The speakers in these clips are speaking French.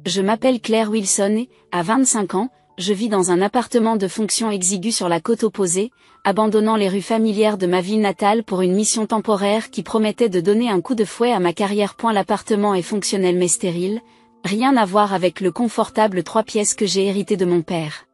Je m'appelle Claire Wilson et, à 25 ans, je vis dans un appartement de fonction exiguë sur la côte opposée, abandonnant les rues familières de ma ville natale pour une mission temporaire qui promettait de donner un coup de fouet à ma carrière. L'appartement est fonctionnel mais stérile, rien à voir avec le confortable 3 pièces que j'ai hérité de mon père.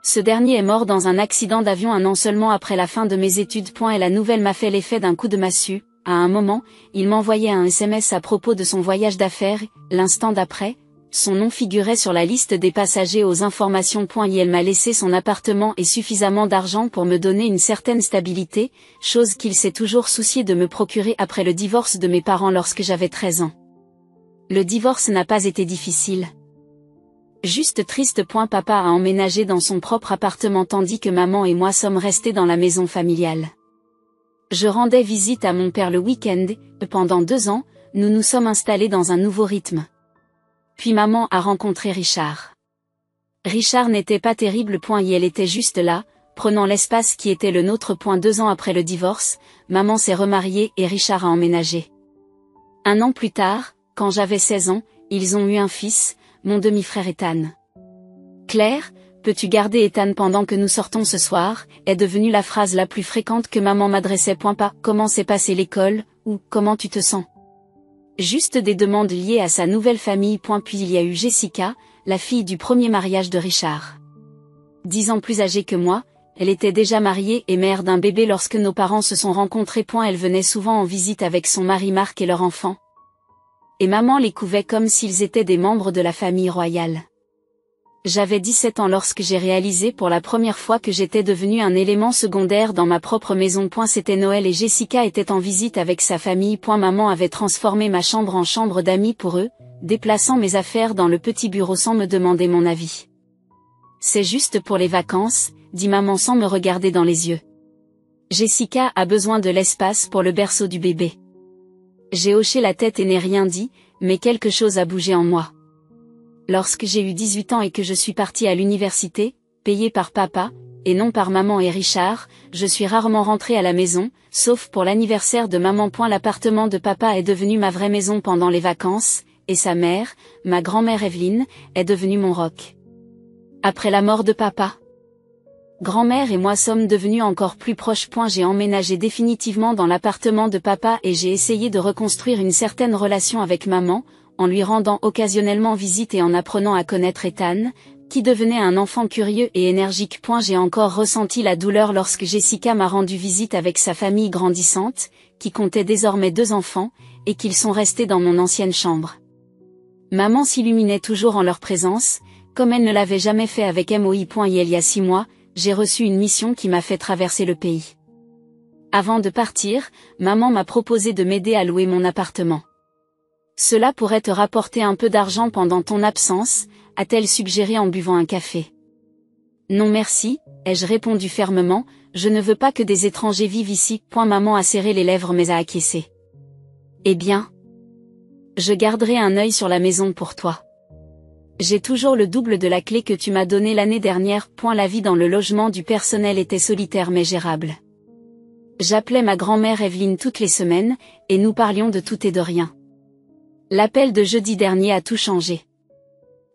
Ce dernier est mort dans un accident d'avion un an seulement après la fin de mes études. Et la nouvelle m'a fait l'effet d'un coup de massue. À un moment, il m'envoyait un SMS à propos de son voyage d'affaires, l'instant d'après, son nom figurait sur la liste des passagers aux informations. Et elle m'a laissé son appartement et suffisamment d'argent pour me donner une certaine stabilité, chose qu'il s'est toujours soucié de me procurer après le divorce de mes parents lorsque j'avais 13 ans. Le divorce n'a pas été difficile. Juste triste. Papa a emménagé dans son propre appartement tandis que maman et moi sommes restés dans la maison familiale. Je rendais visite à mon père le week-end, et pendant 2 ans, nous nous sommes installés dans un nouveau rythme. Puis maman a rencontré Richard. Richard n'était pas terrible. Et elle était juste là, prenant l'espace qui était le nôtre. 2 ans après le divorce, maman s'est remariée et Richard a emménagé. 1 an plus tard, quand j'avais 16 ans, ils ont eu un fils, mon demi-frère Ethan. Claire, peux-tu garder Ethan pendant que nous sortons ce soir, est devenue la phrase la plus fréquente que maman m'adressait. Pas comment s'est passée l'école, ou comment tu te sens. Juste des demandes liées à sa nouvelle famille. Puis il y a eu Jessica, la fille du premier mariage de Richard. 10 ans plus âgée que moi, elle était déjà mariée et mère d'un bébé lorsque nos parents se sont rencontrés. Elle venait souvent en visite avec son mari Marc et leur enfant. Et maman les couvait comme s'ils étaient des membres de la famille royale. J'avais 17 ans lorsque j'ai réalisé pour la première fois que j'étais devenue un élément secondaire dans ma propre maison. C'était Noël et Jessica était en visite avec sa famille. Maman avait transformé ma chambre en chambre d'amis pour eux, déplaçant mes affaires dans le petit bureau sans me demander mon avis. C'est juste pour les vacances, dit maman sans me regarder dans les yeux. Jessica a besoin de l'espace pour le berceau du bébé. J'ai hoché la tête et n'ai rien dit, mais quelque chose a bougé en moi. Lorsque j'ai eu 18 ans et que je suis partie à l'université, payée par papa, et non par maman et Richard, je suis rarement rentrée à la maison, sauf pour l'anniversaire de maman. L'appartement de papa est devenu ma vraie maison pendant les vacances, et sa mère, ma grand-mère Evelyne, est devenue mon roc. Après la mort de papa, grand-mère et moi sommes devenus encore plus proches. J'ai emménagé définitivement dans l'appartement de papa et j'ai essayé de reconstruire une certaine relation avec maman, en lui rendant occasionnellement visite et en apprenant à connaître Ethan, qui devenait un enfant curieux et énergique. J'ai encore ressenti la douleur lorsque Jessica m'a rendu visite avec sa famille grandissante, qui comptait désormais 2 enfants, et qu'ils sont restés dans mon ancienne chambre. Maman s'illuminait toujours en leur présence, comme elle ne l'avait jamais fait avec moi. Il y a 6 mois, j'ai reçu une mission qui m'a fait traverser le pays. Avant de partir, maman m'a proposé de m'aider à louer mon appartement. Cela pourrait te rapporter un peu d'argent pendant ton absence, a-t-elle suggéré en buvant un café. Non merci, ai-je répondu fermement, je ne veux pas que des étrangers vivent ici. Maman a serré les lèvres mais a acquiescé. Eh bien, je garderai un œil sur la maison pour toi. J'ai toujours le double de la clé que tu m'as donnée l'année dernière. La vie dans le logement du personnel était solitaire mais gérable. J'appelais ma grand-mère Evelyne toutes les semaines, et nous parlions de tout et de rien. L'appel de jeudi dernier a tout changé.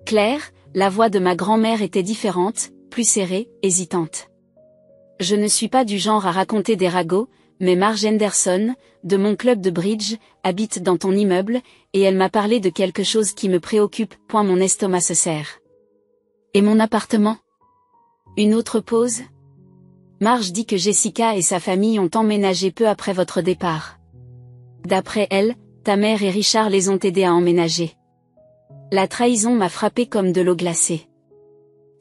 Claire, la voix de ma grand-mère était différente, plus serrée, hésitante. Je ne suis pas du genre à raconter des ragots, mais Marge Henderson, de mon club de bridge, habite dans ton immeuble, et elle m'a parlé de quelque chose qui me préoccupe. Mon estomac se serre. Et mon appartement? Une autre pause? Marge dit que Jessica et sa famille ont emménagé peu après votre départ. D'après elle, ta mère et Richard les ont aidés à emménager. La trahison m'a frappé comme de l'eau glacée.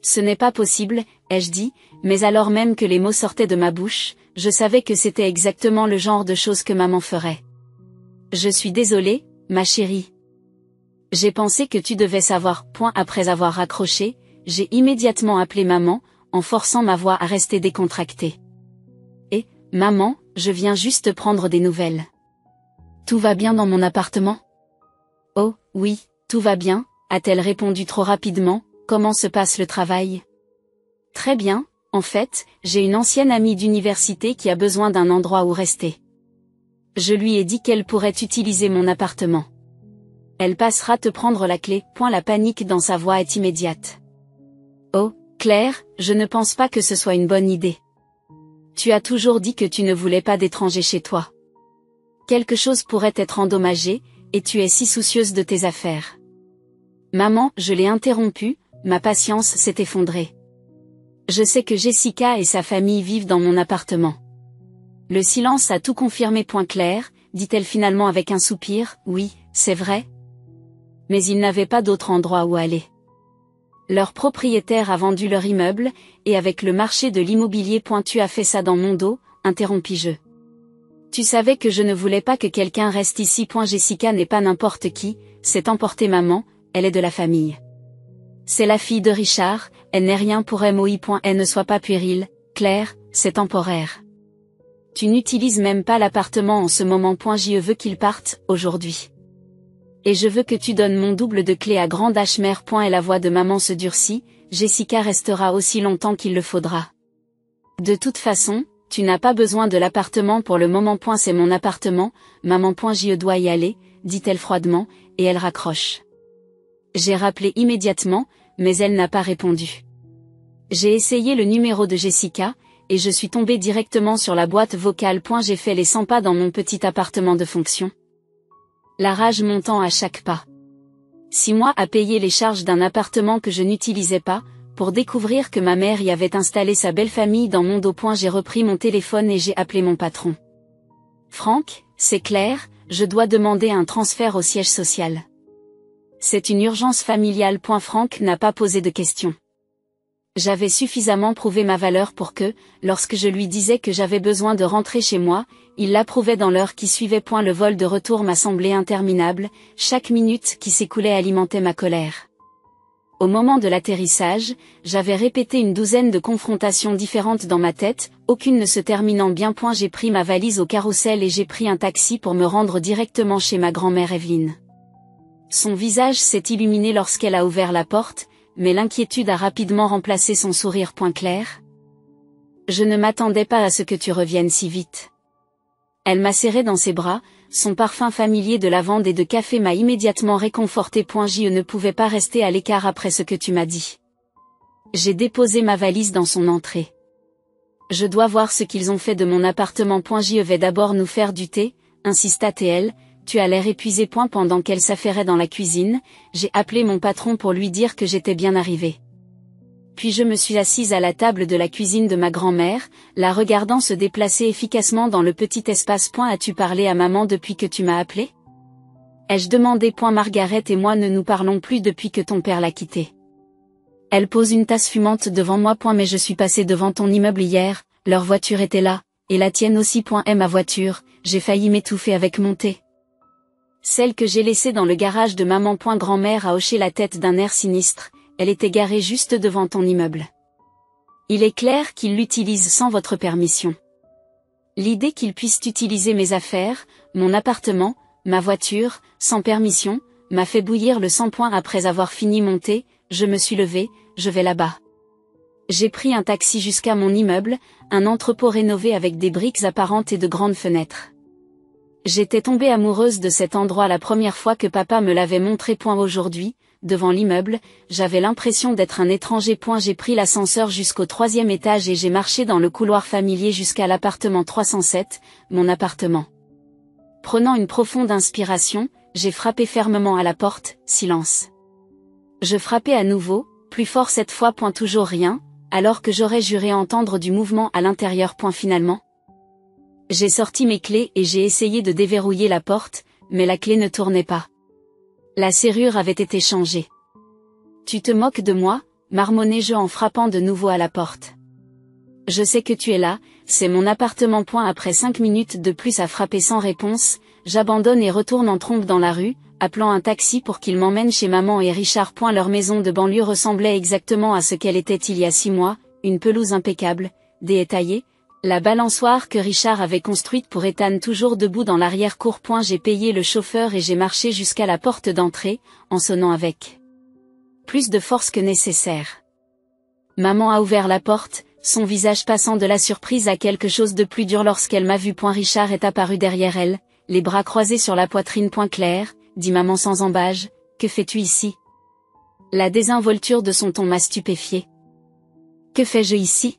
Ce n'est pas possible, ai-je dit, mais alors même que les mots sortaient de ma bouche, je savais que c'était exactement le genre de choses que maman ferait. Je suis désolée, ma chérie. J'ai pensé que tu devais savoir. Après avoir raccroché, j'ai immédiatement appelé maman, en forçant ma voix à rester décontractée. Et, maman, je viens juste prendre des nouvelles. Tout va bien dans mon appartement? Oh, oui, tout va bien, a-t-elle répondu trop rapidement, comment se passe le travail? Très bien, en fait, j'ai une ancienne amie d'université qui a besoin d'un endroit où rester. Je lui ai dit qu'elle pourrait utiliser mon appartement. Elle passera te prendre la clé. La panique dans sa voix est immédiate. Oh, Claire, je ne pense pas que ce soit une bonne idée. Tu as toujours dit que tu ne voulais pas d'étrangers chez toi. Quelque chose pourrait être endommagé, et tu es si soucieuse de tes affaires. Maman, je l'ai interrompue, ma patience s'est effondrée. Je sais que Jessica et sa famille vivent dans mon appartement. Le silence a tout confirmé. Claire, dit-elle finalement avec un soupir, oui, c'est vrai. Mais ils n'avaient pas d'autre endroit où aller. Leur propriétaire a vendu leur immeuble, et avec le marché de l'immobilier. Tu as fait ça dans mon dos, interrompis-je. Tu savais que je ne voulais pas que quelqu'un reste ici. Jessica n'est pas n'importe qui, c'est emporté maman, elle est de la famille. C'est la fille de Richard, elle n'est rien pour moi. Elle ne soit pas puérile, Claire, c'est temporaire. Tu n'utilises même pas l'appartement en ce moment. Je veux qu'il parte, aujourd'hui. Et je veux que tu donnes mon double de clé à grande H-mère. Et la voix de maman se durcit, Jessica restera aussi longtemps qu'il le faudra. De toute façon, tu n'as pas besoin de l'appartement pour le moment. C'est mon appartement, maman. Je dois y aller, dit-elle froidement, et elle raccroche. J'ai rappelé immédiatement, mais elle n'a pas répondu. J'ai essayé le numéro de Jessica, et je suis tombée directement sur la boîte vocale. J'ai fait les 100 pas dans mon petit appartement de fonction. La rage montant à chaque pas. 6 mois à payer les charges d'un appartement que je n'utilisais pas, pour découvrir que ma mère y avait installé sa belle famille dans mon dos. J'ai repris mon téléphone et j'ai appelé mon patron. Franck, c'est Claire, je dois demander un transfert au siège social. C'est une urgence familiale. Franck n'a pas posé de questions. J'avais suffisamment prouvé ma valeur pour que, lorsque je lui disais que j'avais besoin de rentrer chez moi, il l'approuvait dans l'heure qui suivait. Le vol de retour m'a semblé interminable, chaque minute qui s'écoulait alimentait ma colère. Au moment de l'atterrissage, j'avais répété une douzaine de confrontations différentes dans ma tête, aucune ne se terminant bien. J'ai pris ma valise au carrousel et j'ai pris un taxi pour me rendre directement chez ma grand-mère Evelyne. Son visage s'est illuminé lorsqu'elle a ouvert la porte, mais l'inquiétude a rapidement remplacé son sourire. Claire. Je ne m'attendais pas à ce que tu reviennes si vite. Elle m'a serré dans ses bras, son parfum familier de lavande et de café m'a immédiatement réconforté. Je ne pouvais pas rester à l'écart après ce que tu m'as dit. J'ai déposé ma valise dans son entrée. Je dois voir ce qu'ils ont fait de mon appartement. Je vais d'abord nous faire du thé, insista-t-elle. Tu as l'air épuisé. Pendant qu'elle s'affairait dans la cuisine, j'ai appelé mon patron pour lui dire que j'étais bien arrivée. Puis je me suis assise à la table de la cuisine de ma grand-mère, la regardant se déplacer efficacement dans le petit espace. As-tu parlé à maman depuis que tu m'as appelé? Ai-je demandé. Margaret et moi ne nous parlons plus depuis que ton père l'a quitté. Elle pose une tasse fumante devant moi. Mais je suis passée devant ton immeuble hier, leur voiture était là, et la tienne aussi. Est ma voiture, j'ai failli m'étouffer avec mon thé. Celle que j'ai laissée dans le garage de maman. Grand-mère a hoché la tête d'un air sinistre, elle était garée juste devant ton immeuble. Il est clair qu'il l'utilise sans votre permission. L'idée qu'il puisse utiliser mes affaires, mon appartement, ma voiture, sans permission, m'a fait bouillir le sang. Après avoir fini mon thé, je me suis levée, je vais là-bas. J'ai pris un taxi jusqu'à mon immeuble, un entrepôt rénové avec des briques apparentes et de grandes fenêtres. J'étais tombée amoureuse de cet endroit la première fois que papa me l'avait montré. Aujourd'hui, devant l'immeuble, j'avais l'impression d'être un étranger. J'ai pris l'ascenseur jusqu'au 3e étage et j'ai marché dans le couloir familier jusqu'à l'appartement 307, mon appartement. Prenant une profonde inspiration, j'ai frappé fermement à la porte, silence. Je frappais à nouveau, plus fort cette fois. Toujours rien, alors que j'aurais juré entendre du mouvement à l'intérieur. Finalement. J'ai sorti mes clés et j'ai essayé de déverrouiller la porte, mais la clé ne tournait pas. La serrure avait été changée. Tu te moques de moi, marmonnai-je en frappant de nouveau à la porte. Je sais que tu es là, c'est mon appartement. Après 5 minutes de plus à frapper sans réponse, j'abandonne et retourne en trombe dans la rue, appelant un taxi pour qu'il m'emmène chez maman et Richard. Leur maison de banlieue ressemblait exactement à ce qu'elle était il y a 6 mois, une pelouse impeccable, des haies taillées, la balançoire que Richard avait construite pour Ethan toujours debout dans l'arrière-cour. J'ai payé le chauffeur et j'ai marché jusqu'à la porte d'entrée, en sonnant avec plus de force que nécessaire. Maman a ouvert la porte, son visage passant de la surprise à quelque chose de plus dur lorsqu'elle m'a vu. Richard est apparu derrière elle, les bras croisés sur la poitrine. Claire, dit maman sans embâge, que fais-tu ici? La désinvolture de son ton m'a stupéfiée. Que fais-je ici?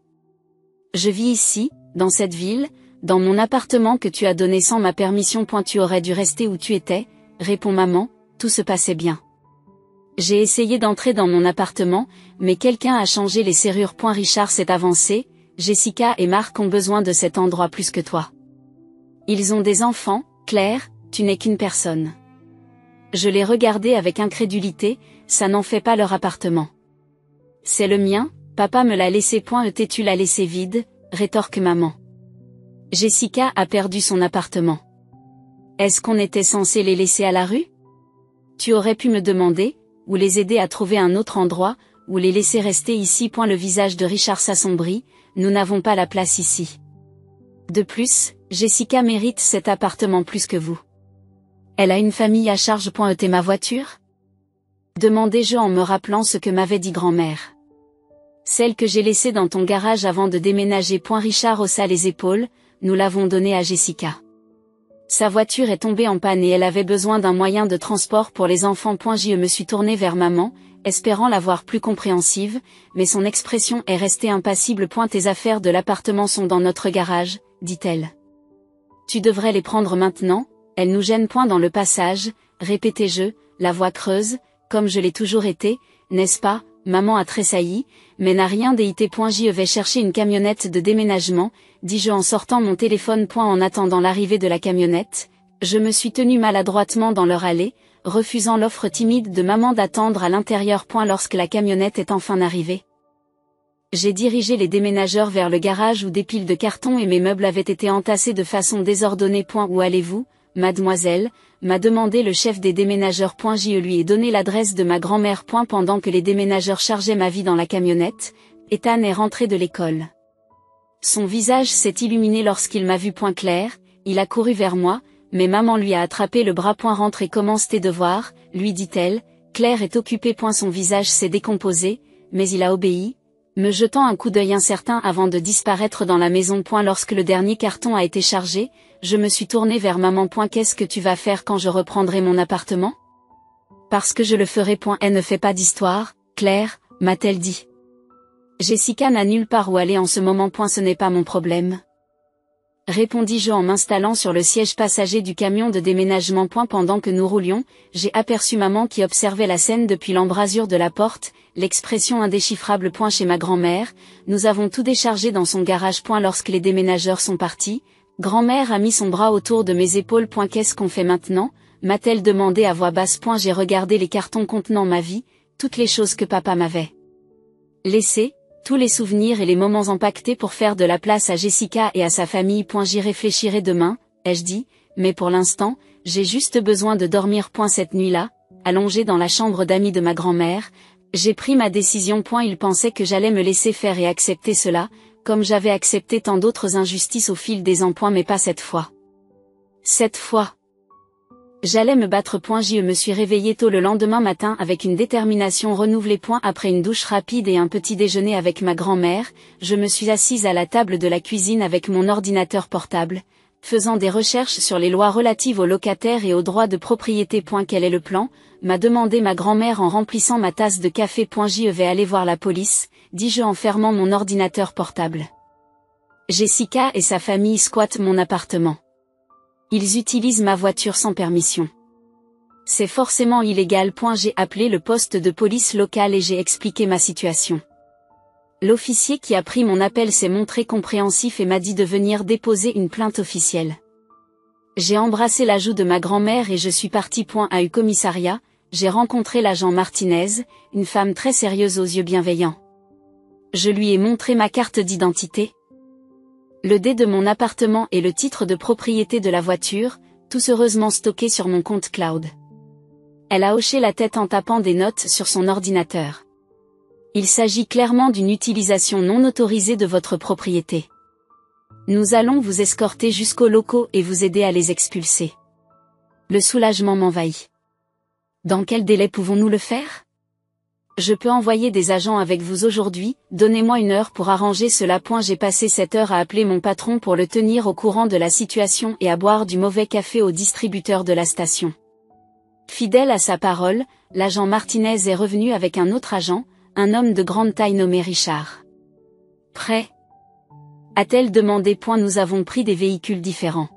Je vis ici, dans cette ville, dans mon appartement que tu as donné sans ma permission. Tu aurais dû rester où tu étais, répond maman, tout se passait bien. J'ai essayé d'entrer dans mon appartement, mais quelqu'un a changé les serrures. Richard s'est avancé, Jessica et Marc ont besoin de cet endroit plus que toi. Ils ont des enfants, Claire, tu n'es qu'une personne. Je l'ai regardé avec incrédulité, ça n'en fait pas leur appartement. C'est le mien, papa me l'a laissé. Tu l'as laissé vide, rétorque maman. Jessica a perdu son appartement. Est-ce qu'on était censé les laisser à la rue? Tu aurais pu me demander, ou les aider à trouver un autre endroit, ou les laisser rester ici. Le visage de Richard s'assombrit, nous n'avons pas la place ici. De plus, Jessica mérite cet appartement plus que vous. Elle a une famille à charge. T'es ma voiture? Demandai-je en me rappelant ce que m'avait dit grand-mère. Celle que j'ai laissée dans ton garage avant de déménager. Richard haussa les épaules, nous l'avons donnée à Jessica. Sa voiture est tombée en panne et elle avait besoin d'un moyen de transport pour les enfants. Je me suis tournée vers maman, espérant la voir plus compréhensive, mais son expression est restée impassible. Tes affaires de l'appartement sont dans notre garage, dit-elle. Tu devrais les prendre maintenant, elles nous gênent. Dans le passage, répétai-je, la voix creuse, comme je l'ai toujours été, n'est-ce pas? Maman a tressailli, mais n'a rien dit. Je vais chercher une camionnette de déménagement, dis-je en sortant mon téléphone. En attendant l'arrivée de la camionnette, je me suis tenue maladroitement dans leur allée, refusant l'offre timide de maman d'attendre à l'intérieur. Lorsque la camionnette est enfin arrivée, j'ai dirigé les déménageurs vers le garage où des piles de cartons et mes meubles avaient été entassés de façon désordonnée. Où allez-vous, mademoiselle? M'a demandé le chef des déménageurs. Je lui ai donné l'adresse de ma grand-mère. Pendant que les déménageurs chargeaient ma vie dans la camionnette, Ethan est rentré de l'école. Son visage s'est illuminé lorsqu'il m'a vu. Claire, il a couru vers moi, mais maman lui a attrapé le bras. Rentre et commence tes devoirs, lui dit-elle. Claire est occupée. Son visage s'est décomposé, mais il a obéi, me jetant un coup d'œil incertain avant de disparaître dans la maison. Lorsque le dernier carton a été chargé, je me suis tournée vers maman. Qu'est-ce que tu vas faire quand je reprendrai mon appartement? Parce que je le ferai. Elle ne fait pas d'histoire, Claire, m'a-t-elle dit. Jessica n'a nulle part où aller en ce moment. Ce n'est pas mon problème, répondis-je en m'installant sur le siège passager du camion de déménagement. Pendant que nous roulions, j'ai aperçu maman qui observait la scène depuis l'embrasure de la porte, l'expression indéchiffrable. Chez ma grand-mère, nous avons tout déchargé dans son garage. Lorsque les déménageurs sont partis, grand-mère a mis son bras autour de mes épaules. Qu'est-ce qu'on fait maintenant? M'a-t-elle demandé à voix basse. J'ai regardé les cartons contenant ma vie, toutes les choses que papa m'avait laissées, tous les souvenirs et les moments empaquetés pour faire de la place à Jessica et à sa famille. J'y réfléchirai demain, ai-je dit, mais pour l'instant, j'ai juste besoin de dormir. Cette nuit-là, allongée dans la chambre d'amis de ma grand-mère, j'ai pris ma décision. Il pensait que j'allais me laisser faire et accepter cela, comme j'avais accepté tant d'autres injustices au fil des ans. Mais pas cette fois. Cette fois, j'allais me battre. Je me suis réveillée tôt le lendemain matin avec une détermination renouvelée. Après une douche rapide et un petit déjeuner avec ma grand-mère, je me suis assise à la table de la cuisine avec mon ordinateur portable, faisant des recherches sur les lois relatives aux locataires et aux droits de propriété. Quel est le plan? M'a demandé ma grand-mère en remplissant ma tasse de café. Je vais aller voir la police, dis-je en fermant mon ordinateur portable. Jessica et sa famille squattent mon appartement. Ils utilisent ma voiture sans permission. C'est forcément illégal. J'ai appelé le poste de police local et j'ai expliqué ma situation. L'officier qui a pris mon appel s'est montré compréhensif et m'a dit de venir déposer une plainte officielle. J'ai embrassé la joue de ma grand-mère et je suis partie. À U commissariat, j'ai rencontré l'agent Martinez, une femme très sérieuse aux yeux bienveillants. Je lui ai montré ma carte d'identité, le dé de mon appartement et le titre de propriété de la voiture, tous heureusement stockés sur mon compte cloud. Elle a hoché la tête en tapant des notes sur son ordinateur. Il s'agit clairement d'une utilisation non autorisée de votre propriété. Nous allons vous escorter jusqu'aux locaux et vous aider à les expulser. Le soulagement m'envahit. Dans quel délai pouvons-nous le faire? Je peux envoyer des agents avec vous aujourd'hui, donnez-moi une heure pour arranger cela. J'ai passé cette heure à appeler mon patron pour le tenir au courant de la situation et à boire du mauvais café au distributeur de la station. Fidèle à sa parole, l'agent Martinez est revenu avec un autre agent, un homme de grande taille nommé Richard. Prêt? A-t-elle demandé. Nous avons pris des véhicules différents.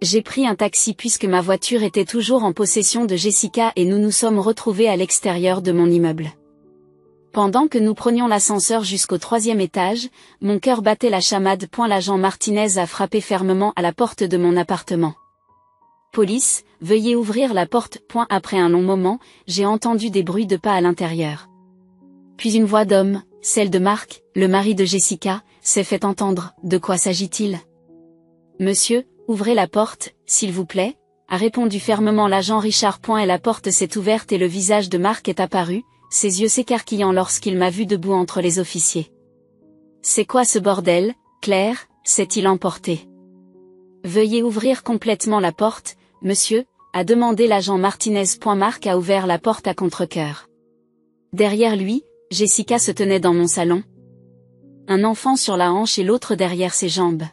J'ai pris un taxi puisque ma voiture était toujours en possession de Jessica et nous nous sommes retrouvés à l'extérieur de mon immeuble. Pendant que nous prenions l'ascenseur jusqu'au 3e étage, mon cœur battait la chamade. L'agent Martinez a frappé fermement à la porte de mon appartement. Police, veuillez ouvrir la porte. Après un long moment, j'ai entendu des bruits de pas à l'intérieur. Puis une voix d'homme, celle de Mark, le mari de Jessica, s'est fait entendre. De quoi s'agit-il? Monsieur, ouvrez la porte, s'il vous plaît, a répondu fermement l'agent Richard. Et la porte s'est ouverte et le visage de Mark est apparu, ses yeux s'écarquillant lorsqu'il m'a vu debout entre les officiers. C'est quoi ce bordel, Claire, s'est-il emporté? Veuillez ouvrir complètement la porte, monsieur, a demandé l'agent Martinez. Mark a ouvert la porte à contre-cœur. Derrière lui, Jessica se tenait dans mon salon. Un enfant sur la hanche et l'autre derrière ses jambes.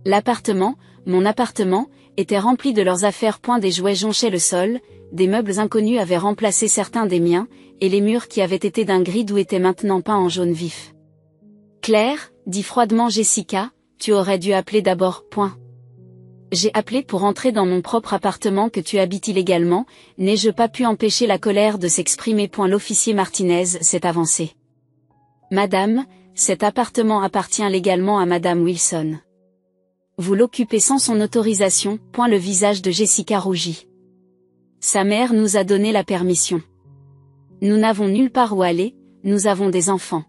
L'appartement, mon appartement, était rempli de leurs affaires. Des jouets jonchaient le sol, des meubles inconnus avaient remplacé certains des miens, et les murs qui avaient été d'un gris doux étaient maintenant peints en jaune vif. Claire, dit froidement Jessica, tu aurais dû appeler d'abord. J'ai appelé pour entrer dans mon propre appartement que tu habites illégalement, n'ai-je pas pu empêcher la colère de s'exprimer. L'officier Martinez s'est avancé. Madame, cet appartement appartient légalement à Madame Wilson. Vous l'occupez sans son autorisation. Le visage de Jessica rougit. Sa mère nous a donné la permission. Nous n'avons nulle part où aller, nous avons des enfants.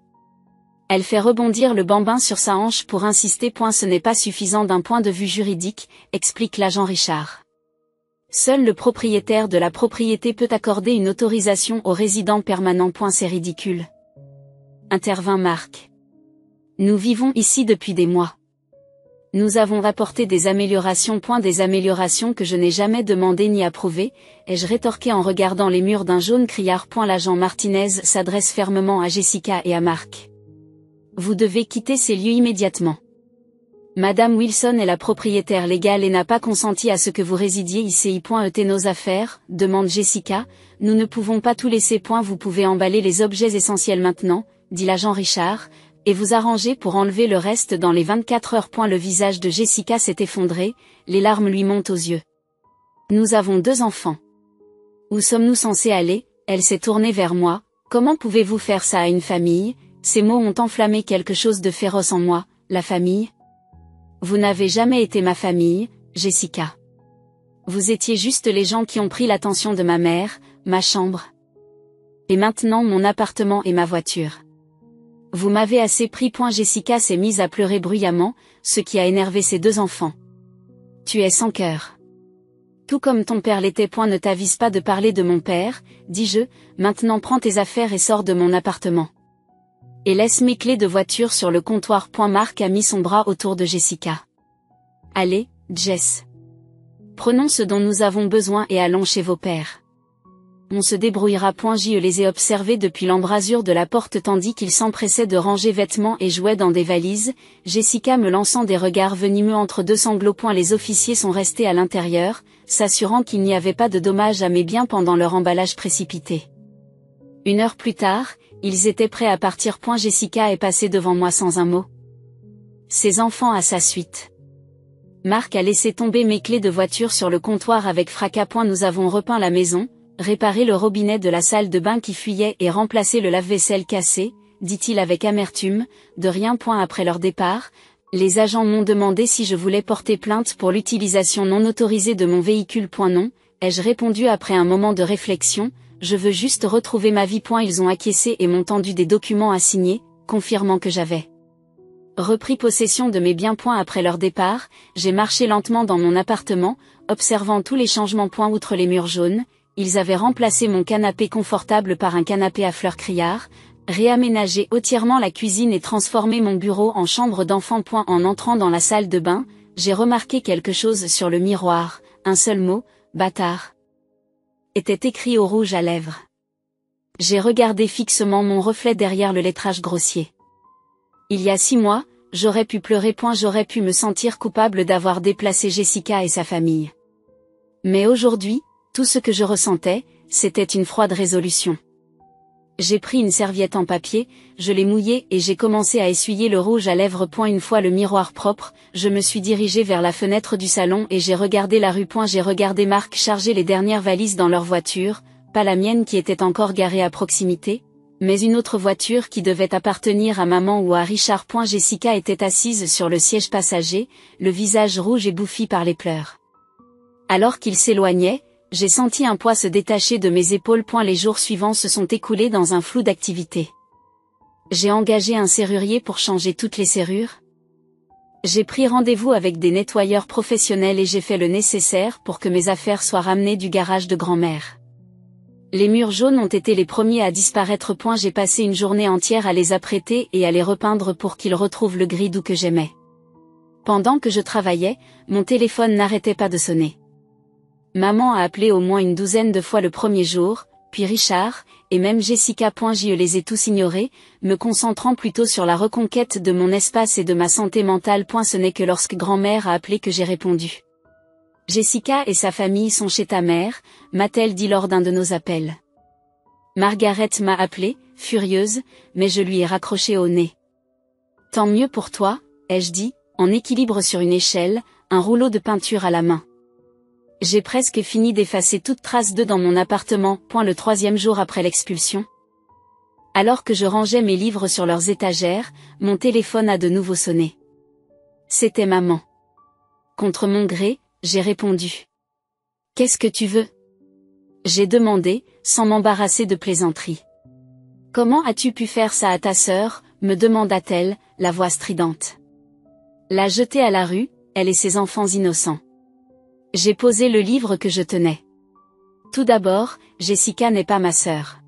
Elle fait rebondir le bambin sur sa hanche pour insister. Ce n'est pas suffisant d'un point de vue juridique, explique l'agent Richard. Seul le propriétaire de la propriété peut accorder une autorisation aux résidents permanents. C'est ridicule. Intervint Mark. Nous vivons ici depuis des mois. Nous avons apporté des améliorations. Des améliorations que je n'ai jamais demandées ni approuvées, ai-je rétorqué en regardant les murs d'un jaune criard. L'agent Martinez s'adresse fermement à Jessica et à Mark. Vous devez quitter ces lieux immédiatement. Madame Wilson est la propriétaire légale et n'a pas consenti à ce que vous résidiez ici. Et nos affaires, demande Jessica, nous ne pouvons pas tout laisser. Vous pouvez emballer les objets essentiels maintenant, dit l'agent Richard, et vous arranger pour enlever le reste dans les 24 heures. Le visage de Jessica s'est effondré, les larmes lui montent aux yeux. Nous avons 2 enfants. Où sommes-nous censés aller? Elle s'est tournée vers moi. Comment pouvez-vous faire ça à une famille? Ces mots ont enflammé quelque chose de féroce en moi. La famille? Vous n'avez jamais été ma famille, Jessica. Vous étiez juste les gens qui ont pris l'attention de ma mère, ma chambre. Et maintenant mon appartement et ma voiture. Vous m'avez assez pris. Jessica s'est mise à pleurer bruyamment, ce qui a énervé ses 2 enfants. Tu es sans cœur. Tout comme ton père l'était. Ne t'avise pas de parler de mon père, dis-je, maintenant prends tes affaires et sors de mon appartement. Et laisse mes clés de voiture sur le comptoir. Mark a mis son bras autour de Jessica. Allez, Jess. Prenons ce dont nous avons besoin et allons chez vos pères. On se débrouillera. Je les ai observés depuis l'embrasure de la porte tandis qu'ils s'empressaient de ranger vêtements et jouets dans des valises, Jessica me lançant des regards venimeux entre 2 sanglots. Les officiers sont restés à l'intérieur, s'assurant qu'il n'y avait pas de dommages à mes biens pendant leur emballage précipité. 1 heure plus tard, ils étaient prêts à partir. Jessica est passée devant moi sans un mot. Ses enfants à sa suite. Mark a laissé tomber mes clés de voiture sur le comptoir avec fracas. Nous avons repeint la maison, réparé le robinet de la salle de bain qui fuyait et remplacé le lave-vaisselle cassé, dit-il avec amertume, de rien. Après leur départ, les agents m'ont demandé si je voulais porter plainte pour l'utilisation non autorisée de mon véhicule. Non, ai-je répondu après un moment de réflexion. Je veux juste retrouver ma vie. Ils ont acquiescé et m'ont tendu des documents à signer, confirmant que j'avais repris possession de mes biens. Après leur départ, j'ai marché lentement dans mon appartement, observant tous les changements. Outre les murs jaunes, ils avaient remplacé mon canapé confortable par un canapé à fleurs criard, réaménagé entièrement la cuisine et transformé mon bureau en chambre d'enfant. En entrant dans la salle de bain, j'ai remarqué quelque chose sur le miroir, un seul mot, bâtard, était écrit au rouge à lèvres. J'ai regardé fixement mon reflet derrière le lettrage grossier. Il y a 6 mois, j'aurais pu pleurer. J'aurais pu me sentir coupable d'avoir déplacé Jessica et sa famille. Mais aujourd'hui, Tout ce que je ressentais, c'était une froide résolution. J'ai pris une serviette en papier, je l'ai mouillée et j'ai commencé à essuyer le rouge à lèvres. Une fois le miroir propre, je me suis dirigée vers la fenêtre du salon et j'ai regardé la rue. J'ai regardé Marc charger les dernières valises dans leur voiture, pas la mienne qui était encore garée à proximité, mais une autre voiture qui devait appartenir à maman ou à Richard. Jessica était assise sur le siège passager, le visage rouge et bouffi par les pleurs. Alors qu'il s'éloignait, j'ai senti un poids se détacher de mes épaules. Les jours suivants se sont écoulés dans un flou d'activité. J'ai engagé un serrurier pour changer toutes les serrures. J'ai pris rendez-vous avec des nettoyeurs professionnels et j'ai fait le nécessaire pour que mes affaires soient ramenées du garage de grand-mère. Les murs jaunes ont été les premiers à disparaître. J'ai passé une journée entière à les apprêter et à les repeindre pour qu'ils retrouvent le gris doux que j'aimais. Pendant que je travaillais, mon téléphone n'arrêtait pas de sonner. Maman a appelé au moins une douzaine de fois le premier jour, puis Richard, et même Jessica. Je les ai tous ignorés, me concentrant plutôt sur la reconquête de mon espace et de ma santé mentale. Ce n'est que lorsque grand-mère a appelé que j'ai répondu. Jessica et sa famille sont chez ta mère, m'a-t-elle dit lors d'un de nos appels. Margaret m'a appelé, furieuse, mais je lui ai raccroché au nez. Tant mieux pour toi, ai-je dit, en équilibre sur une échelle, un rouleau de peinture à la main. J'ai presque fini d'effacer toute trace d'eux dans mon appartement. Le troisième jour après l'expulsion. Alors que je rangeais mes livres sur leurs étagères, mon téléphone a de nouveau sonné. C'était maman. Contre mon gré, j'ai répondu. Qu'est-ce que tu veux ? J'ai demandé, sans m'embarrasser de plaisanterie. Comment as-tu pu faire ça à ta sœur ? Me demanda-t-elle, la voix stridente. La jeter à la rue, elle et ses enfants innocents. J'ai posé le livre que je tenais. Tout d'abord, Jessica n'est pas ma sœur.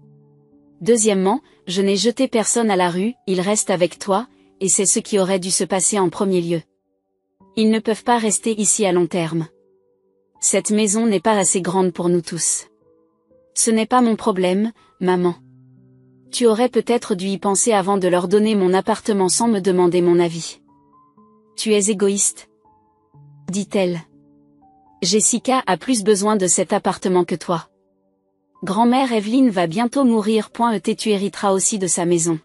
Deuxièmement, je n'ai jeté personne à la rue, il reste avec toi, et c'est ce qui aurait dû se passer en premier lieu. Ils ne peuvent pas rester ici à long terme. Cette maison n'est pas assez grande pour nous tous. Ce n'est pas mon problème, maman. Tu aurais peut-être dû y penser avant de leur donner mon appartement sans me demander mon avis. Tu es égoïste, dit-elle. Jessica a plus besoin de cet appartement que toi. Grand-mère Evelyne va bientôt mourir. Et tu hériteras aussi de sa maison.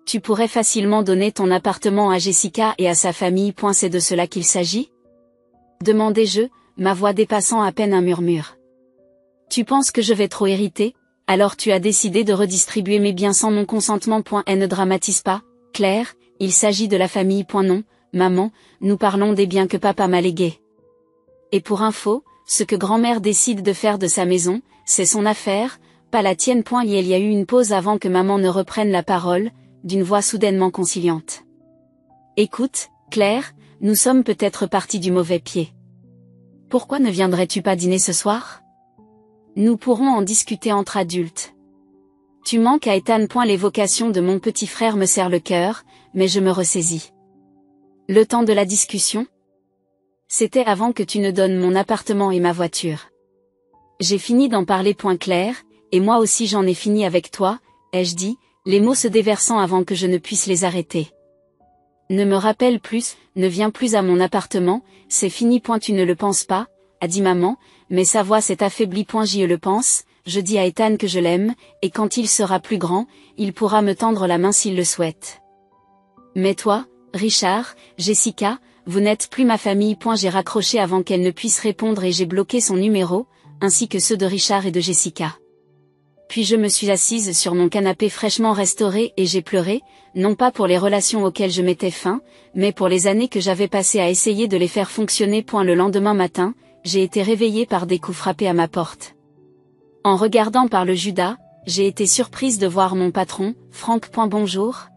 Tu pourrais facilement donner ton appartement à Jessica et à sa famille. C'est de cela qu'il s'agit ? Demandai-je, ma voix dépassant à peine un murmure. Tu penses que je vais trop hériter ? Alors tu as décidé de redistribuer mes biens sans mon consentement. Et ne dramatise pas, Claire, il s'agit de la famille. Non, maman, nous parlons des biens que papa m'a légués. Et pour info, ce que grand-mère décide de faire de sa maison, c'est son affaire, pas la tienne. Il y a eu une pause avant que maman ne reprenne la parole, d'une voix soudainement conciliante. Écoute, Claire, nous sommes peut-être partis du mauvais pied. Pourquoi ne viendrais-tu pas dîner ce soir ? Nous pourrons en discuter entre adultes. Tu manques à Ethan. L'évocation de mon petit frère me serre le cœur, mais je me ressaisis. Le temps de la discussion ? C'était avant que tu ne donnes mon appartement et ma voiture. J'ai fini d'en parler. Claire, et moi aussi j'en ai fini avec toi, ai-je dit, les mots se déversant avant que je ne puisse les arrêter. Ne me rappelle plus, ne viens plus à mon appartement, c'est fini. Tu ne le penses pas, a dit maman, mais sa voix s'est affaiblie. J'y le pense, je dis à Ethan que je l'aime, et quand il sera plus grand, il pourra me tendre la main s'il le souhaite. Mais toi, Richard, Jessica, vous n'êtes plus ma famille. J'ai raccroché avant qu'elle ne puisse répondre et j'ai bloqué son numéro, ainsi que ceux de Richard et de Jessica. Puis je me suis assise sur mon canapé fraîchement restauré et j'ai pleuré, non pas pour les relations auxquelles je mettais fin, mais pour les années que j'avais passées à essayer de les faire fonctionner. Le lendemain matin, j'ai été réveillée par des coups frappés à ma porte. En regardant par le Judas, j'ai été surprise de voir mon patron, Franck. Bonjour,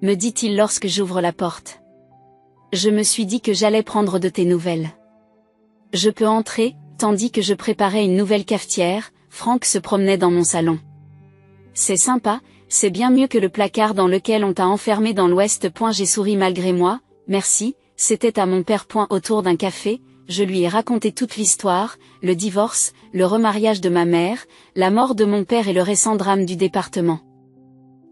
me dit-il lorsque j'ouvre la porte. Je me suis dit que j'allais prendre de tes nouvelles. Je peux entrer, tandis que je préparais une nouvelle cafetière, Franck se promenait dans mon salon. C'est sympa, c'est bien mieux que le placard dans lequel on t'a enfermé dans l'Ouest. J'ai souri malgré moi, merci, c'était à mon père. Autour d'un café, je lui ai raconté toute l'histoire, le divorce, le remariage de ma mère, la mort de mon père et le récent drame du département.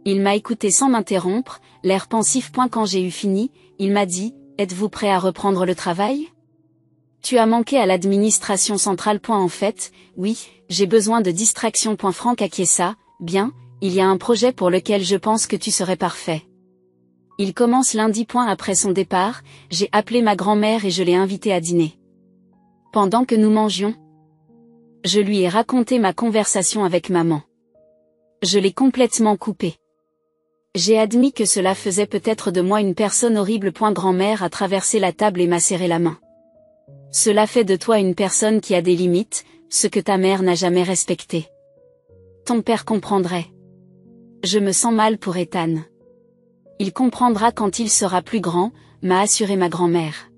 Il m'a écouté sans m'interrompre, l'air pensif. Quand j'ai eu fini, il m'a dit, êtes-vous prêt à reprendre le travail ? Tu as manqué à l'administration centrale. En fait, oui, j'ai besoin de distraction. Franck acquiesça. Bien, il y a un projet pour lequel je pense que tu serais parfait. Il commence lundi. Après son départ, j'ai appelé ma grand-mère et je l'ai invitée à dîner. Pendant que nous mangions, je lui ai raconté ma conversation avec maman. Je l'ai complètement coupée. J'ai admis que cela faisait peut-être de moi une personne horrible. Grand-mère a traversé la table et m'a serré la main. Cela fait de toi une personne qui a des limites, ce que ta mère n'a jamais respecté. Ton père comprendrait. Je me sens mal pour Ethan. Il comprendra quand il sera plus grand, m'a assuré ma grand-mère.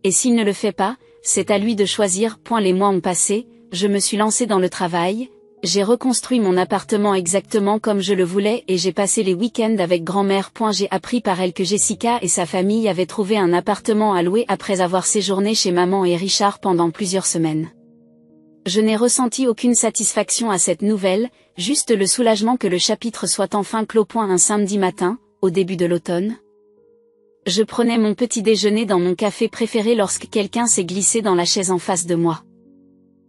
Et s'il ne le fait pas, c'est à lui de choisir. Les mois ont passé, je me suis lancée dans le travail, j'ai reconstruit mon appartement exactement comme je le voulais et j'ai passé les week-ends avec grand-mère. J'ai appris par elle que Jessica et sa famille avaient trouvé un appartement à louer après avoir séjourné chez maman et Richard pendant plusieurs semaines. Je n'ai ressenti aucune satisfaction à cette nouvelle, juste le soulagement que le chapitre soit enfin clos. Un samedi matin, au début de l'automne, je prenais mon petit déjeuner dans mon café préféré lorsque quelqu'un s'est glissé dans la chaise en face de moi.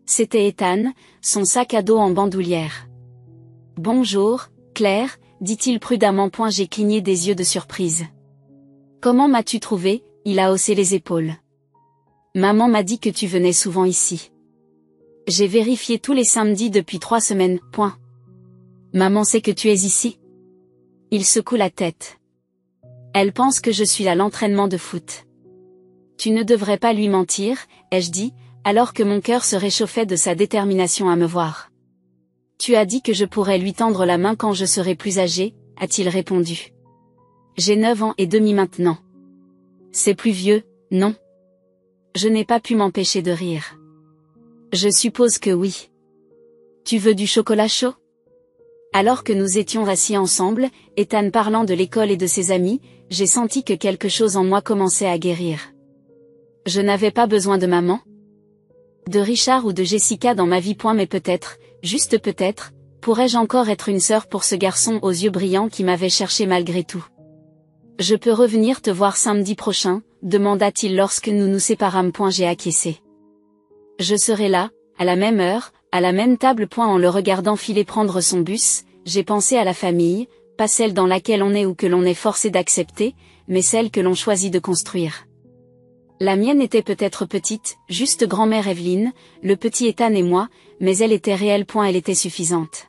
C'était Ethan, son sac à dos en bandoulière. « Bonjour, Claire, dit-il prudemment. J'ai cligné des yeux de surprise. « Comment m'as-tu trouvé ?» Il a haussé les épaules. « Maman m'a dit que tu venais souvent ici. J'ai vérifié tous les samedis depuis 3 semaines. Maman sait que tu es ici ?» Il secoue la tête. Elle pense que je suis à l'entraînement de foot. Tu ne devrais pas lui mentir, ai-je dit, alors que mon cœur se réchauffait de sa détermination à me voir. Tu as dit que je pourrais lui tendre la main quand je serai plus âgé, a-t-il répondu. J'ai 9 ans et demi maintenant. C'est plus vieux, non? Je n'ai pas pu m'empêcher de rire. Je suppose que oui. Tu veux du chocolat chaud? Alors que nous étions assis ensemble, Ethan parlant de l'école et de ses amis, j'ai senti que quelque chose en moi commençait à guérir. Je n'avais pas besoin de maman, de Richard ou de Jessica dans ma vie. Mais peut-être, juste peut-être, pourrais-je encore être une sœur pour ce garçon aux yeux brillants qui m'avait cherché malgré tout. Je peux revenir te voir samedi prochain, demanda-t-il lorsque nous nous séparâmes. J'ai acquiescé. Je serai là, à la même heure, à la même table. En le regardant filer prendre son bus, j'ai pensé à la famille, pas celle dans laquelle on est ou que l'on est forcé d'accepter, mais celle que l'on choisit de construire. La mienne était peut-être petite, juste grand-mère Evelyne, le petit Ethan et moi, mais elle était réelle. Elle était suffisante.